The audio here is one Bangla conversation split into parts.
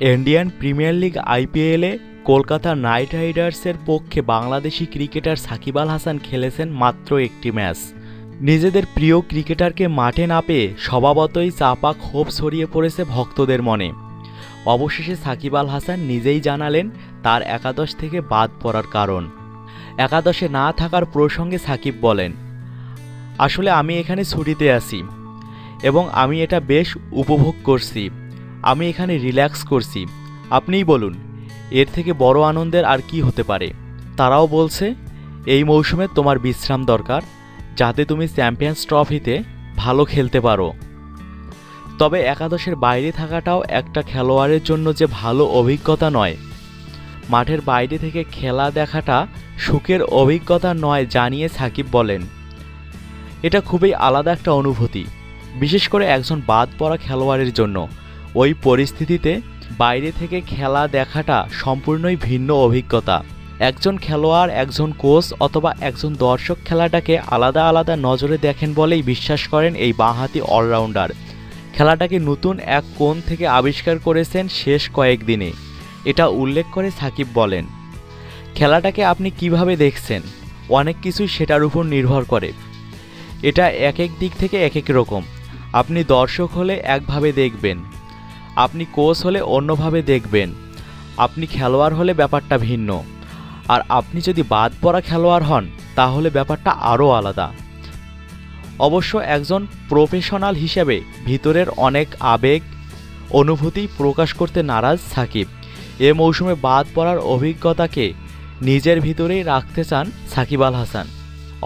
ইন্ডিয়ান প্রিমিয়ার লিগ আইপিএলে কলকাতা নাইট রাইডার্সের পক্ষে বাংলাদেশি ক্রিকেটার সাকিব আল হাসান খেলেছেন মাত্র একটি ম্যাচ। নিজেদের প্রিয় ক্রিকেটারকে মাঠে না পেয়ে স্বভাবতই চাপা ক্ষোভ ছড়িয়ে পড়েছে ভক্তদের মনে। অবশেষে সাকিব আল হাসান নিজেই জানালেন তার একাদশ থেকে বাদ পড়ার কারণ। একাদশে না থাকার প্রসঙ্গে সাকিব বলেন, আসলে আমি এখানে ছুটিতে আছি এবং আমি এটা বেশ উপভোগ করছি। আমি এখানে রিল্যাক্স করছি। আপনিই বলুন, এর থেকে বড় আনন্দের আর কি হতে পারে। তারাও বলছে এই মৌসুমে তোমার বিশ্রাম দরকার, যাতে তুমি চ্যাম্পিয়ন্স ট্রফিতে ভালো খেলতে পারো। তবে একাদশের বাইরে থাকাটাও একটা খেলোয়াড়ের জন্য যে ভালো অভিজ্ঞতা নয়। মাঠের বাইরে থেকে খেলা দেখাটা সুখের অভিজ্ঞতা নয় জানিয়ে সাকিব বলেন, এটা খুবই আলাদা একটা অনুভূতি, বিশেষ করে একজন বাদ পড়া খেলোয়াড়ের জন্য। ওই পরিস্থিতিতে বাইরে থেকে খেলা দেখাটা সম্পূর্ণই ভিন্ন অভিজ্ঞতা। একজন খেলোয়াড়, একজন কোচ অথবা একজন দর্শক খেলাটাকে আলাদা আলাদা নজরে দেখেন বলেই বিশ্বাস করেন এই বাঁহাতি অলরাউন্ডার। খেলাটাকে নতুন এক কোণ থেকে আবিষ্কার করেছেন শেষ কয়েকদিনে, এটা উল্লেখ করে সাকিব বলেন, খেলাটাকে আপনি কিভাবে দেখছেন অনেক কিছুই সেটার উপর নির্ভর করে। এটা এক এক দিক থেকে এক এক রকম। আপনি দর্শক হলে একভাবে দেখবেন, আপনি কোচ হলে অন্যভাবে দেখবেন, আপনি খেলোয়াড় হলে ব্যাপারটা ভিন্ন, আর আপনি যদি বাদ পড়া খেলোয়াড় হন তাহলে ব্যাপারটা আরও আলাদা। অবশ্য একজন প্রফেশনাল হিসেবে ভিতরের অনেক আবেগ অনুভূতি প্রকাশ করতে নারাজ সাকিব। এ মৌসুমে বাদ পড়ার অভিজ্ঞতাকে নিজের ভিতরেই রাখতে চান সাকিব আল হাসান।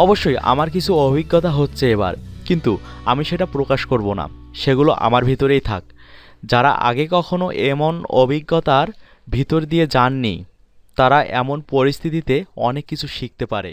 অবশ্যই আমার কিছু অভিজ্ঞতা হচ্ছে এবার, কিন্তু আমি সেটা প্রকাশ করব না, সেগুলো আমার ভিতরেই থাক। যারা আগে কখনো এমন অভিজ্ঞতার ভিতর দিয়ে যাননি, তারা এমন পরিস্থিতিতে অনেক কিছু শিখতে পারে।